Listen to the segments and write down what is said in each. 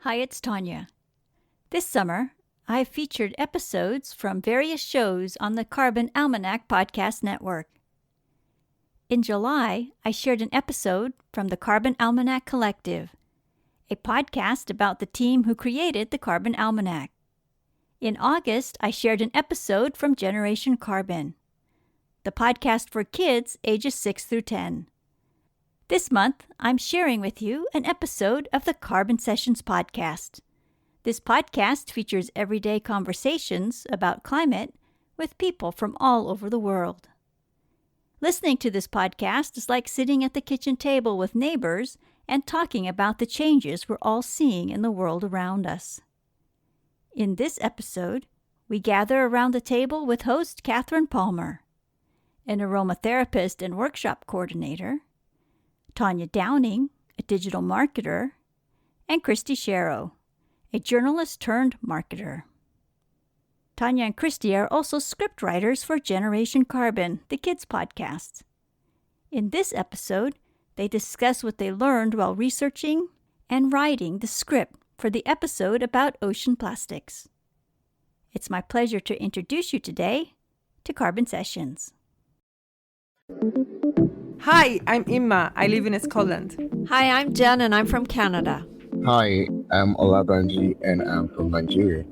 Hi, it's Tonya. This summer, I've featured episodes from various shows on the Carbon Almanac Podcast Network. In July, I shared an episode from the Carbon Almanac Collective, a podcast about the team who created the Carbon Almanac. In August, I shared an episode from Generation Carbon, the podcast for kids ages 6 through 10. This month, I'm sharing with you an episode of the CarbonSessions podcast. This podcast features everyday conversations about climate with people from all over the world. Listening to this podcast is like sitting at the kitchen table with neighbors and talking about the changes we're all seeing in the world around us. In this episode, we gather around the table with host Katherine Palmer, an aromatherapist and workshop coordinator, Tonya Downing, a digital marketer, and Kristy Sharrow, a journalist turned marketer. Tonya and Kristy are also scriptwriters for Generation Carbon, the kids' podcast. In this episode, they discuss what they learned while researching and writing the script for the episode about ocean plastics. It's my pleasure to introduce you today to CarbonSessions. Hi, I'm Imma. I live in Scotland. Hi, I'm Jen and I'm from Canada. Hi, I'm Olabanji and I'm from Nigeria.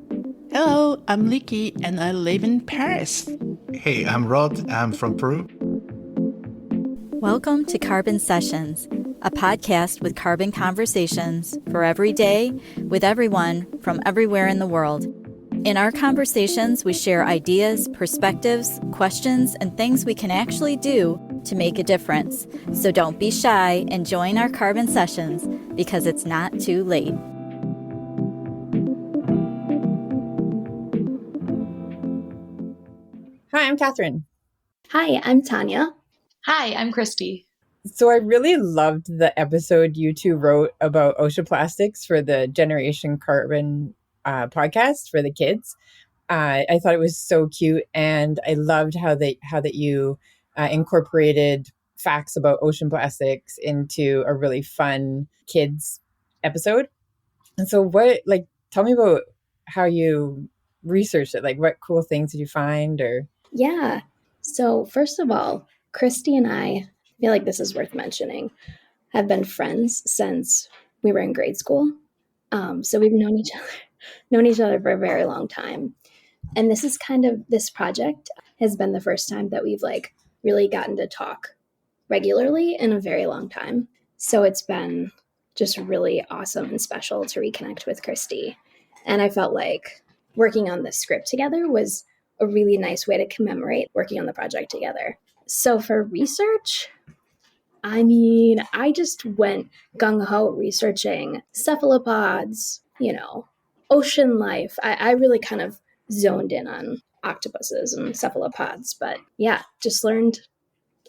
Hello, I'm Liki and I live in Paris. Hey, I'm Rod. I'm from Peru. Welcome to Carbon Sessions, a podcast with carbon conversations for every day with everyone from everywhere in the world. In our conversations, we share ideas, perspectives, questions, and things we can actually do to make a difference. So don't be shy and join our Carbon Sessions because it's not too late. Hi, I'm Katherine. Hi, I'm Tonya. Hi, I'm Kristy. So I really loved the episode you two wrote about ocean plastics for the Generation Carbon podcast for the kids. I thought it was so cute, and I loved how that you incorporated facts about ocean plastics into a really fun kids episode. And so tell me about how you researched it. Like, what cool things did you find? Or Yeah. So first of all, Kristy and I feel like this is worth mentioning, have been friends since we were in grade school. So we've known each other for a very long time. And this project has been the first time that we've really gotten to talk regularly in a very long time. So it's been just really awesome and special to reconnect with Kristy. And I felt like working on the script together was a really nice way to commemorate working on the project together. So for research, I just went gung-ho researching cephalopods, ocean life. I really kind of zoned in on octopuses and cephalopods, but yeah, just learned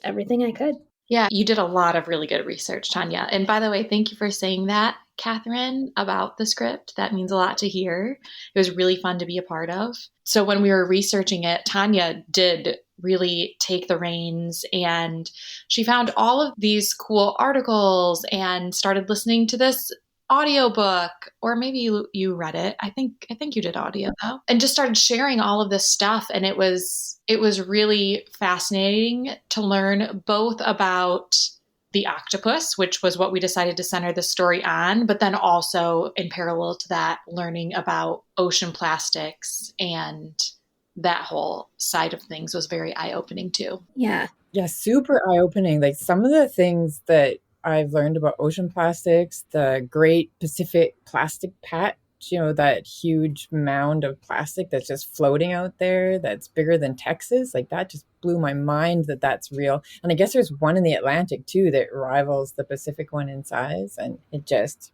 everything I could. Yeah, you did a lot of really good research, Tonya. And by the way, thank you for saying that, Katherine, about the script. That means a lot to hear. It was really fun to be a part of. So when we were researching it, Tonya did really take the reins, and she found all of these cool articles and started listening to this audiobook, or maybe you read it. I think you did audio though, and just started sharing all of this stuff. And it was really fascinating to learn both about the octopus, which was what we decided to center the story on, but then also in parallel to that, learning about ocean plastics, and that whole side of things was very eye-opening too. Yeah, super eye-opening. Like, some of the things that I've learned about ocean plastics, the Great Pacific Plastic Patch, that huge mound of plastic that's just floating out there that's bigger than Texas. Like, that just blew my mind that that's real. And I guess there's one in the Atlantic too that rivals the Pacific one in size. And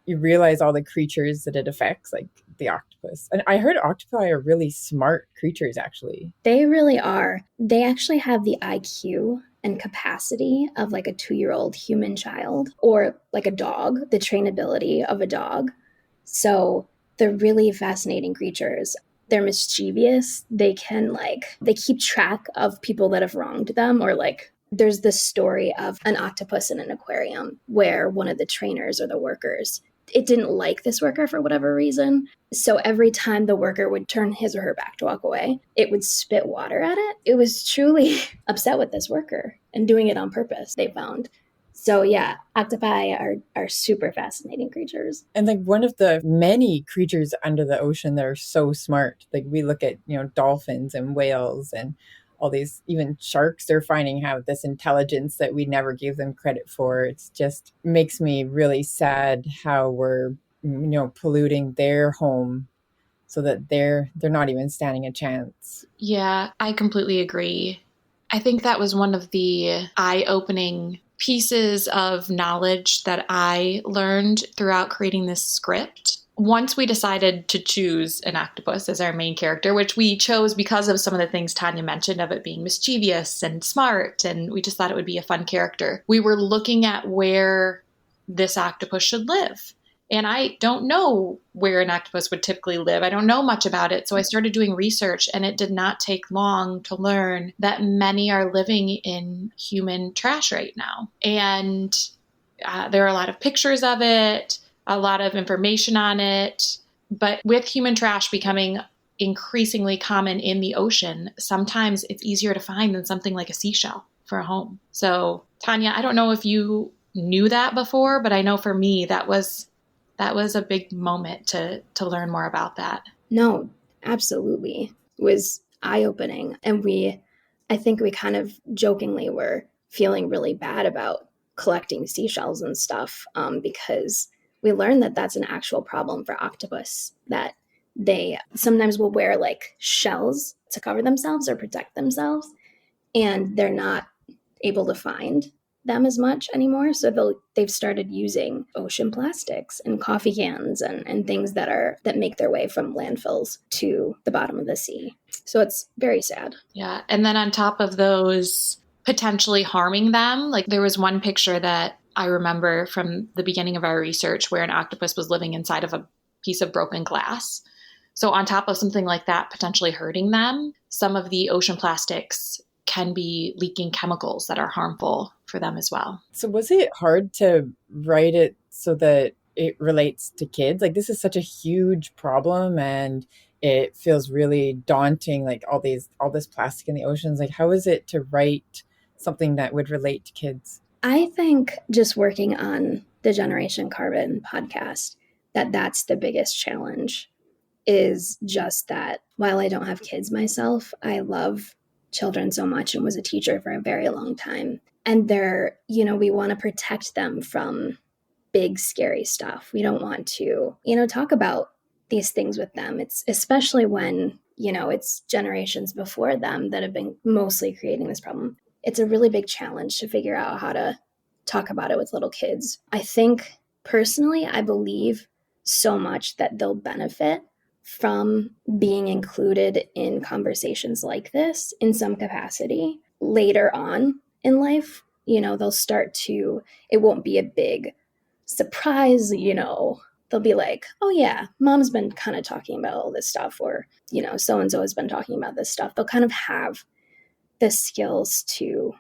you realize all the creatures that it affects, like the octopus. And I heard octopi are really smart creatures, actually. They really are. They actually have the IQ and capacity of like a 2-year-old human child, or like a dog, the trainability of a dog. So they're really fascinating creatures. They're mischievous. They keep track of people that have wronged them, or there's this story of an octopus in an aquarium where one of the trainers or the workers it didn't like this worker for whatever reason. So every time the worker would turn his or her back to walk away, it would spit water at it. It was truly upset with this worker and doing it on purpose, they found. So yeah, octopi are super fascinating creatures. And like one of the many creatures under the ocean that are so smart. Like we look at, dolphins and whales and all these, even sharks, they're finding have this intelligence that we never gave them credit for. It's just makes me really sad how we're, polluting their home so that they're not even standing a chance. Yeah, I completely agree. I think that was one of the eye-opening pieces of knowledge that I learned throughout creating this script. Once we decided to choose an octopus as our main character, which we chose because of some of the things Tonya mentioned of it being mischievous and smart, and we just thought it would be a fun character, we were looking at where this octopus should live. And I don't know where an octopus would typically live. I don't know much about it. So I started doing research, and it did not take long to learn that many are living in human trash right now. And there are a lot of pictures of it, a lot of information on it. But with human trash becoming increasingly common in the ocean, sometimes it's easier to find than something like a seashell for a home. So, Tonya, I don't know if you knew that before, but I know for me that was a big moment to learn more about that. No, absolutely. It was eye-opening. And I think we kind of jokingly were feeling really bad about collecting seashells and stuff because we learned that that's an actual problem for octopus, that they sometimes will wear like shells to cover themselves or protect themselves, and they're not able to find them as much anymore. So they've started using ocean plastics and coffee cans and things that make their way from landfills to the bottom of the sea. So it's very sad. Yeah. And then on top of those potentially harming them, like there was one picture that I remember from the beginning of our research where an octopus was living inside of a piece of broken glass. So on top of something like that potentially hurting them, some of the ocean plastics can be leaking chemicals that are harmful for them as well. So was it hard to write it so that it relates to kids? Like this is such a huge problem and it feels really daunting, like all this plastic in the oceans. Like how is it to write something that would relate to kids? I think just working on the Generation Carbon podcast, that's the biggest challenge, is just that while I don't have kids myself, I love children so much and was a teacher for a very long time. And we want to protect them from big, scary stuff. We don't want to, talk about these things with them. It's especially when, it's generations before them that have been mostly creating this problem. It's a really big challenge to figure out how to talk about it with little kids. I think personally, I believe so much that they'll benefit from being included in conversations like this in some capacity later on in life. They'll start to, it won't be a big surprise, they'll be like, oh yeah, mom's been kind of talking about all this stuff, or, so-and-so has been talking about this stuff. They'll kind of have the skills to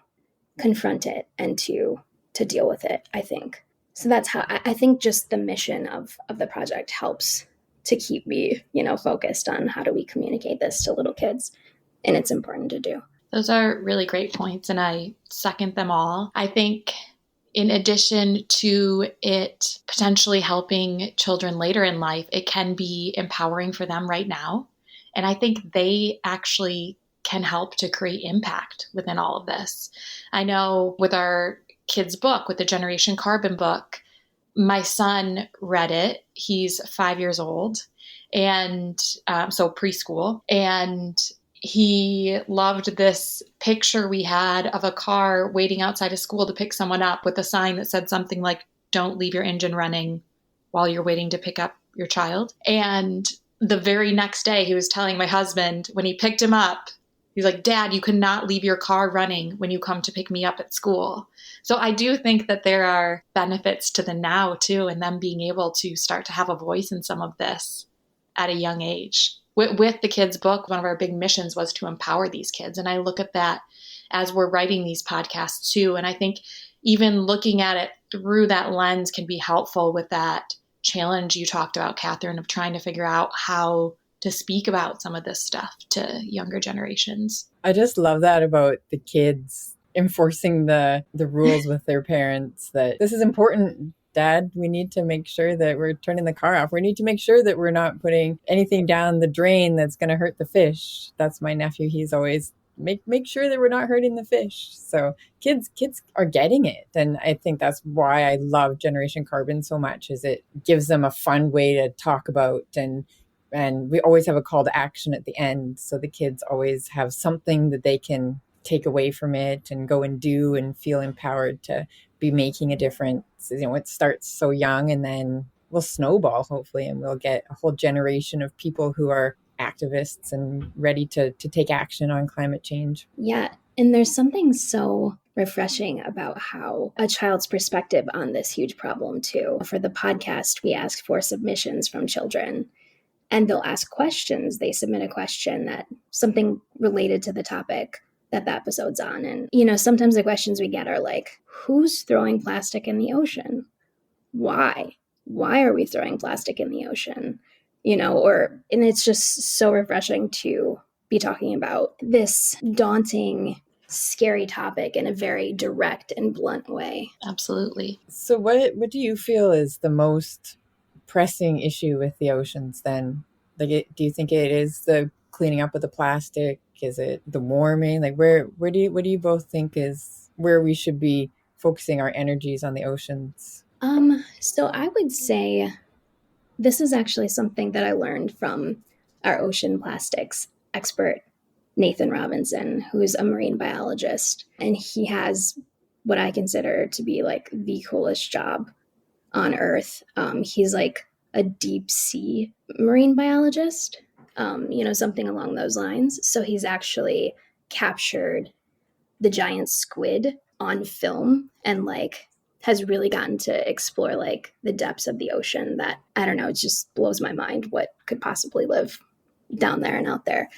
confront it and to deal with it, I think. So that's how I think just the mission of the project helps to keep me, focused on how do we communicate this to little kids. And it's important to do. Those are really great points, and I second them all. I think in addition to it potentially helping children later in life, it can be empowering for them right now. And I think they actually can help to create impact within all of this. I know with our kids' book, with the Generation Carbon book, my son read it. He's 5 years old, and so preschool. And he loved this picture we had of a car waiting outside of school to pick someone up with a sign that said something like, "Don't leave your engine running while you're waiting to pick up your child." And the very next day, he was telling my husband when he picked him up, he's like, "Dad, you cannot leave your car running when you come to pick me up at school." So I do think that there are benefits to the now too, and them being able to start to have a voice in some of this at a young age. With the kids' book, one of our big missions was to empower these kids. And I look at that as we're writing these podcasts too. And I think even looking at it through that lens can be helpful with that challenge you talked about, Katherine, of trying to figure out how to speak about some of this stuff to younger generations. I just love that about the kids enforcing the rules with their parents, that this is important, Dad. We need to make sure that we're turning the car off. We need to make sure that we're not putting anything down the drain that's going to hurt the fish. That's my nephew. He's always make sure that we're not hurting the fish. So kids are getting it. And I think that's why I love Generation Carbon so much, is it gives them a fun way to talk about, and we always have a call to action at the end. So the kids always have something that they can take away from it and go and do and feel empowered to be making a difference. It starts so young, and then we'll snowball, hopefully, and we'll get a whole generation of people who are activists and ready to take action on climate change. Yeah. And there's something so refreshing about how a child's perspective on this huge problem too. For the podcast, we ask for submissions from children, and they'll ask questions. They submit a question that something related to the topic that the episode's on. And, sometimes the questions we get are like, who's throwing plastic in the ocean? Why? Why are we throwing plastic in the ocean? And it's just so refreshing to be talking about this daunting, scary topic in a very direct and blunt way. Absolutely. So what do you feel is the most pressing issue with the oceans then? Do you think it is the cleaning up of the plastic? Is it the warming? Like what do you both think is where we should be focusing our energies on the oceans? So I would say this is actually something that I learned from our ocean plastics expert, Nathan Robinson, who's a marine biologist. And he has what I consider to be like the coolest job on Earth. He's like a deep sea marine biologist, something along those lines. So he's actually captured the giant squid on film and has really gotten to explore the depths of the ocean that, I don't know, it just blows my mind what could possibly live down there and out there.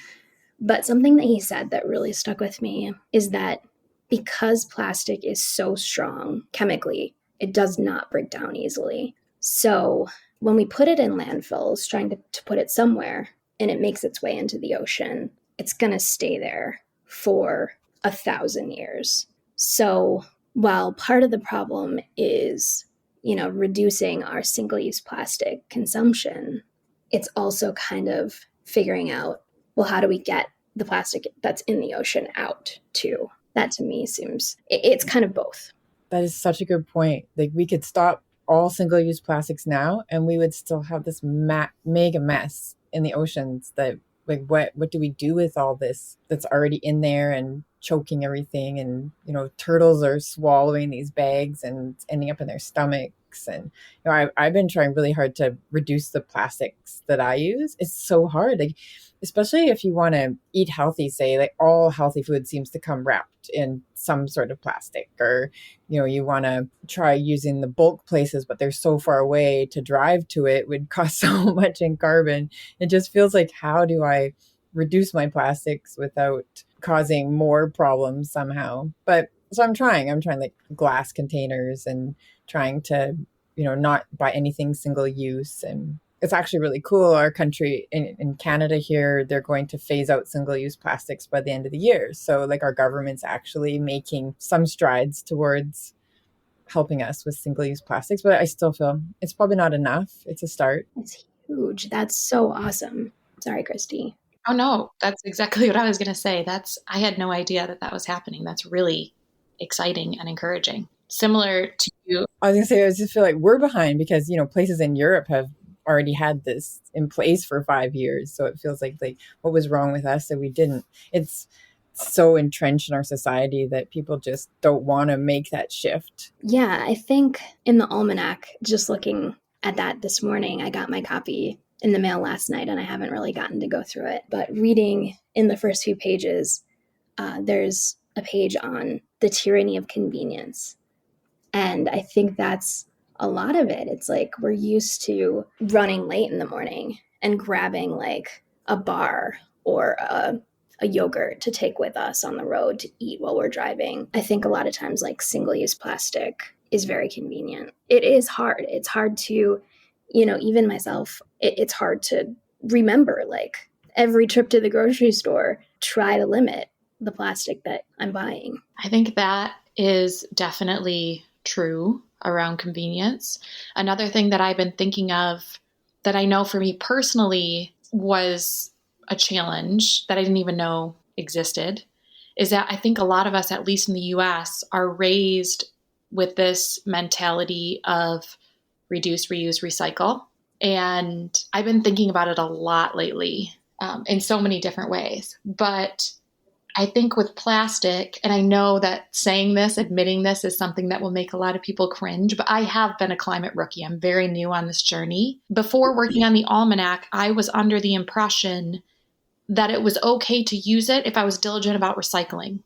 But something that he said that really stuck with me is that because plastic is so strong chemically, it does not break down easily. So when we put it in landfills, trying to put it somewhere, and it makes its way into the ocean, it's going to stay there for 1,000 years. So while part of the problem is, reducing our single-use plastic consumption, it's also kind of figuring out, well, how do we get the plastic that's in the ocean out too? That to me seems, it's kind of both. That is such a good point. We could stop all single-use plastics now, and we would still have this mega mess in the oceans that, what do we do with all this that's already in there and choking everything? And, turtles are swallowing these bags and it's ending up in their stomachs. And, I've been trying really hard to reduce the plastics that I use. It's so hard. Especially if you want to eat healthy, say, all healthy food seems to come wrapped in some sort of plastic, or, you want to try using the bulk places, but they're so far away to drive to it would cost so much in carbon. It just feels like, how do I reduce my plastics without causing more problems somehow? But so I'm trying glass containers and trying to, not buy anything single use. And it's actually really cool. Our country in Canada here, they're going to phase out single-use plastics by the end of the year. So our government's actually making some strides towards helping us with single-use plastics, but I still feel it's probably not enough. It's a start. It's huge. That's so awesome. Sorry, Kristy. Oh, no, that's exactly what I was going to say. I had no idea that was happening. That's really exciting and encouraging. Similar to you. I was going to say, I just feel like we're behind because, places in Europe have already had this in place for 5 years. So it feels like what was wrong with us that we didn't? It's so entrenched in our society that people just don't want to make that shift. Yeah, I think in the Almanac, just looking at that this morning, I got my copy in the mail last night and I haven't really gotten to go through it. But reading in the first few pages, there's a page on the tyranny of convenience. And I think that's a lot of it. It's we're used to running late in the morning and grabbing a bar or a yogurt to take with us on the road to eat while we're driving. I think a lot of times single-use plastic is very convenient. It is hard. It's hard to even myself, it's hard to remember, like every trip to the grocery store, try to limit the plastic that I'm buying. I think that is definitely true around convenience. Another thing that I've been thinking of that I know for me personally was a challenge that I didn't even know existed is that I think a lot of us, at least in the US, are raised with this mentality of reduce, reuse, recycle. And I've been thinking about it a lot lately in so many different ways. But I think with plastic, and I know that saying this, admitting this is something that will make a lot of people cringe, but I have been a climate rookie. I'm very new on this journey. Before working on the Almanac, I was under the impression that it was okay to use it if I was diligent about recycling.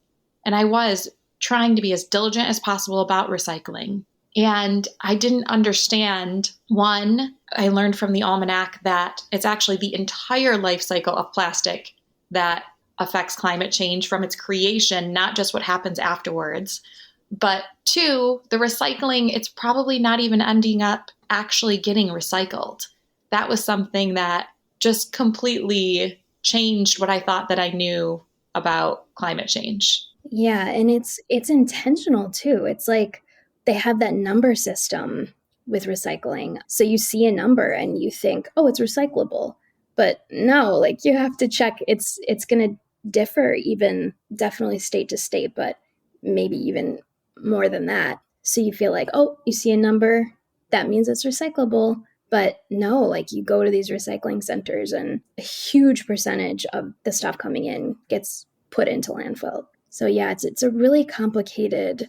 And I was trying to be as diligent as possible about recycling. And I didn't understand, one, I learned from the Almanac that it's actually the entire life cycle of plastic that affects climate change from its creation, not just what happens afterwards. But two, the recycling, it's probably not even ending up actually getting recycled. That was something that just completely changed what I thought that I knew about climate change. Yeah, and it's intentional too. It's like they have that number system with recycling. So you see a number and you think, oh, it's recyclable. But no, like you have to check. It's going to differ even definitely state to state, but maybe even more than that. So you feel like, oh, you see a number, that means it's recyclable. But no, like you go to these recycling centers and a huge percentage of the stuff coming in gets put into landfill. So yeah, it's a really complicated,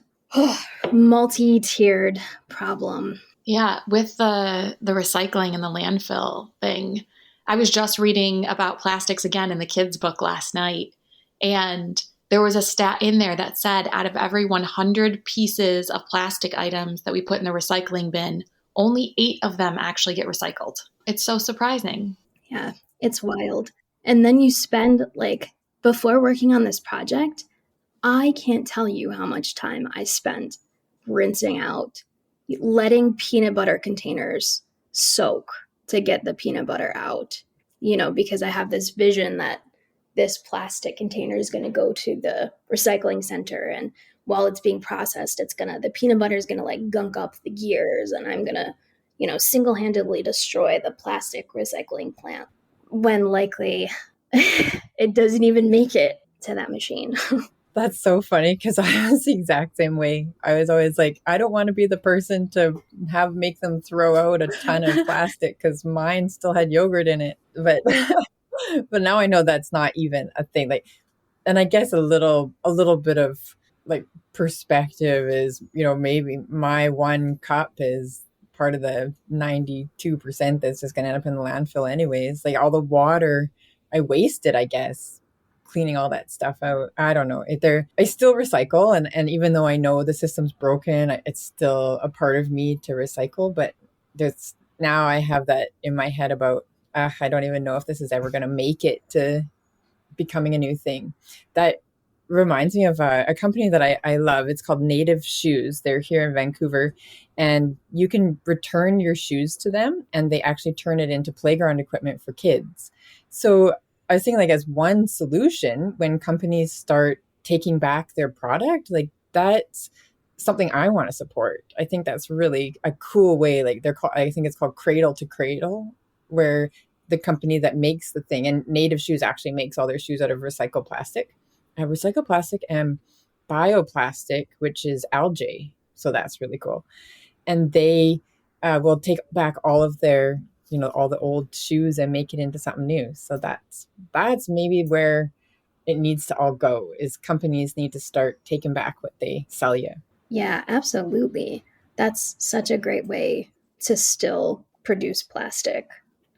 multi-tiered problem. Yeah, with the recycling and the landfill thing, I was just reading about plastics again in the kids' book last night, and there was a stat in there that said out of every 100 pieces of plastic items that we put in the recycling bin, only 8 of them actually get recycled. It's so surprising. Yeah, it's wild. And then you spend, like, before working on this project, I can't tell you how much time I spent rinsing out, letting peanut butter containers soak to get the peanut butter out, because I have this vision that this plastic container is going to go to the recycling center. And while it's being processed, the peanut butter is going to like gunk up the gears, and I'm going to, single-handedly destroy the plastic recycling plant when likely it doesn't even make it to that machine. That's so funny because I was the exact same way. I was always like, I don't want to be the person to make them throw out a ton of plastic because mine still had yogurt in it. But but now I know that's not even a thing. Like, and I guess a little bit of like perspective is, maybe my 1 cup is part of the 92% that's just going to end up in the landfill anyways. Like all the water I wasted, I guess, cleaning all that stuff out. I don't know. I still recycle, and even though I know the system's broken, it's still a part of me to recycle. But now I have that in my head about I don't even know if this is ever going to make it to becoming a new thing. That reminds me of a company that I love. It's called Native Shoes. They're here in Vancouver, and you can return your shoes to them, and they actually turn it into playground equipment for kids. So I was thinking, like, as one solution, when companies start taking back their product, like that's something I want to support. I think that's really a cool way. Like I think it's called Cradle to Cradle, where the company that makes the thing, and Native Shoes actually makes all their shoes out of recycled plastic. Recycled plastic and bioplastic, which is algae. So that's really cool. And they will take back all of their all the old shoes and make it into something new. So that's maybe where it needs to all go, is companies need to start taking back what they sell you. Yeah, absolutely. That's such a great way to still produce plastic.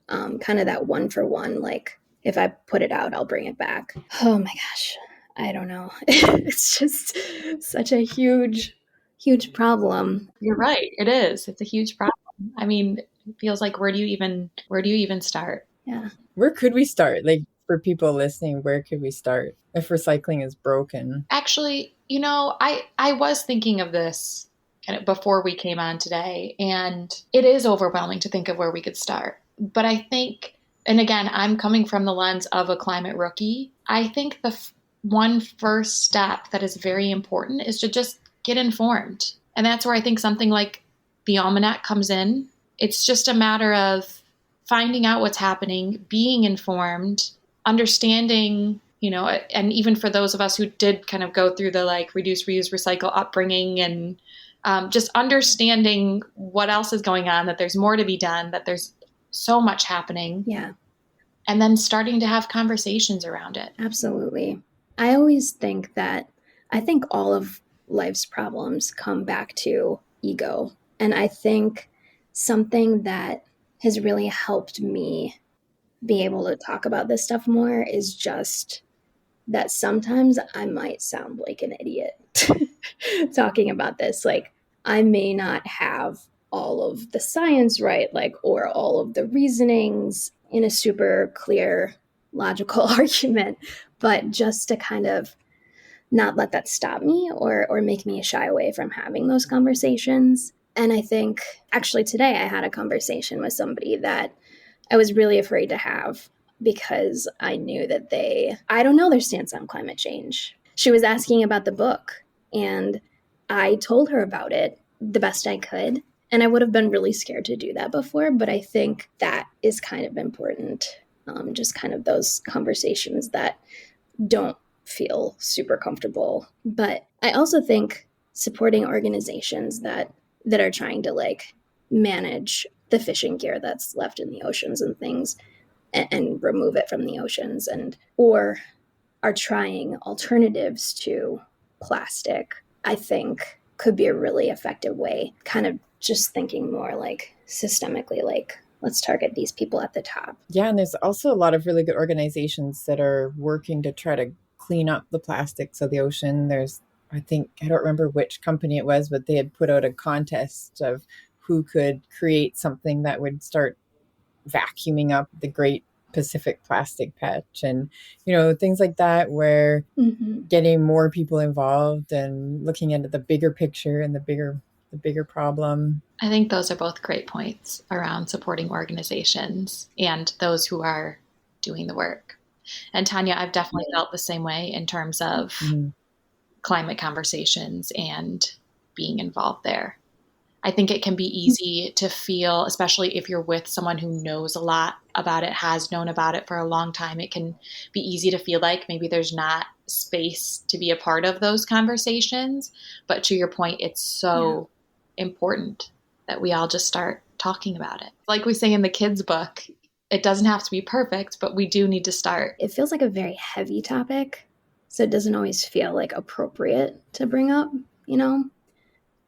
Kind of that 1-for-1, like if I put it out, I'll bring it back. Oh my gosh. I don't know. It's just such a huge, huge problem. You're right. It is. It's a huge problem. I mean, it feels like where do you even start? Yeah. Where could we start? Like, for people listening, where could we start if recycling is broken? Actually, I was thinking of this kind of before we came on today. And it is overwhelming to think of where we could start. But I think, and again, I'm coming from the lens of a climate rookie, I think the one first step that is very important is to just get informed. And that's where I think something like the Almanac comes in. It's just a matter of finding out what's happening, being informed, understanding, and even for those of us who did kind of go through the like reduce, reuse, recycle upbringing and just understanding what else is going on, that there's more to be done, that there's so much happening. Yeah. And then starting to have conversations around it. Absolutely. I always think all of life's problems come back to ego. And I think something that has really helped me be able to talk about this stuff more is just that sometimes I might sound like an idiot talking about this. Like, I may not have all of the science right, or all of the reasonings in a super clear, logical argument, but just to kind of not let that stop me or make me shy away from having those conversations. And I think actually today I had a conversation with somebody that I was really afraid to have because I knew that I don't know their stance on climate change. She was asking about the book and I told her about it the best I could. And I would have been really scared to do that before, but I think that is kind of important. Just kind of those conversations that don't feel super comfortable. But I also think supporting organizations that are trying to manage the fishing gear that's left in the oceans and things and remove it from the oceans or are trying alternatives to plastic, I think could be a really effective way, kind of just thinking more systemically, let's target these people at the top. Yeah, and there's also a lot of really good organizations that are working to try to clean up the plastics of the ocean. I don't remember which company it was, but they had put out a contest of who could create something that would start vacuuming up the Great Pacific Plastic Patch and, things like that, where getting more people involved and looking into the bigger picture and the bigger problem. I think those are both great points around supporting organizations and those who are doing the work. And Tonya, I've definitely felt the same way in terms of climate conversations and being involved there. I think it can be easy to feel, especially if you're with someone who knows a lot about it, has known about it for a long time, it can be easy to feel like maybe there's not space to be a part of those conversations. But to your point, it's so important that we all just start talking about it. Like we say in the kids' book, it doesn't have to be perfect, but we do need to start. It feels like a very heavy topic, so it doesn't always feel appropriate to bring up,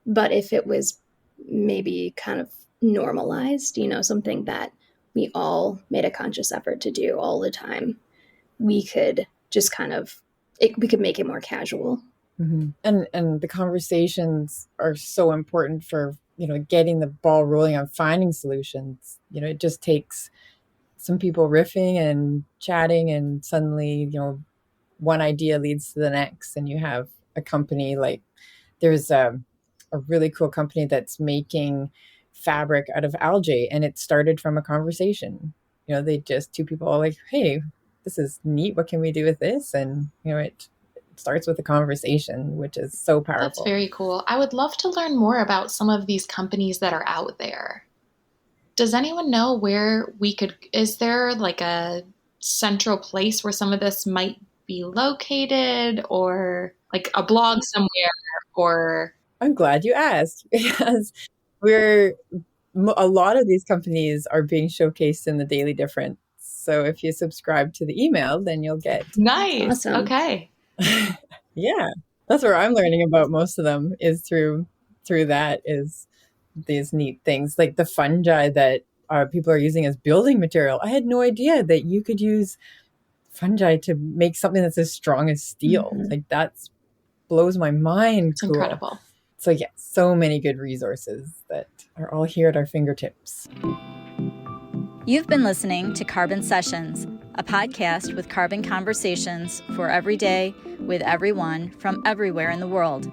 But if it was maybe kind of normalized, something that we all made a conscious effort to do all the time, we could just we could make it more casual. Mm-hmm. And the conversations are so important for, getting the ball rolling on finding solutions. It just takes some people riffing and chatting and suddenly, one idea leads to the next. And you have a company there's a really cool company that's making fabric out of algae. And it started from a conversation. Two people are like, hey, this is neat. What can we do with this? And, it starts with a conversation, which is so powerful. That's very cool. I would love to learn more about some of these companies that are out there. Does anyone know where is there a central place where some of this might be located, or a blog somewhere, or... I'm glad you asked, because a lot of these companies are being showcased in the Daily Difference. So if you subscribe to the email, then you'll get... Nice. Awesome. Okay. Yeah, that's where I'm learning about most of them is through that, is these neat things like the fungi that people are using as building material. I had no idea that you could use fungi to make something that's as strong as steel. That blows my mind. It's incredible. So yeah, so many good resources that are all here at our fingertips. You've been listening to Carbon Sessions, a podcast with carbon conversations for every day with everyone from everywhere in the world.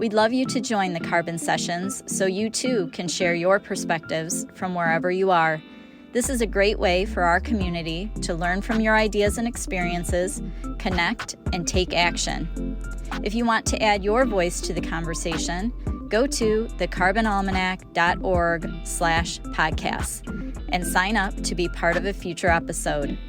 We'd love you to join the Carbon Sessions so you too can share your perspectives from wherever you are. This is a great way for our community to learn from your ideas and experiences, connect, and take action. If you want to add your voice to the conversation, go to thecarbonalmanac.org/podcasts and sign up to be part of a future episode.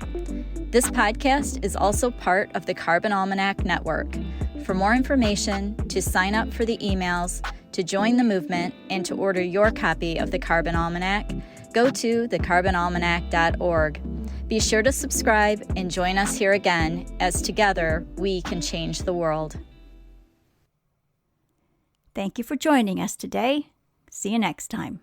This podcast is also part of the Carbon Almanac Network. For more information, to sign up for the emails, to join the movement, and to order your copy of the Carbon Almanac, go to thecarbonalmanac.org. Be sure to subscribe and join us here again, as together we can change the world. Thank you for joining us today. See you next time.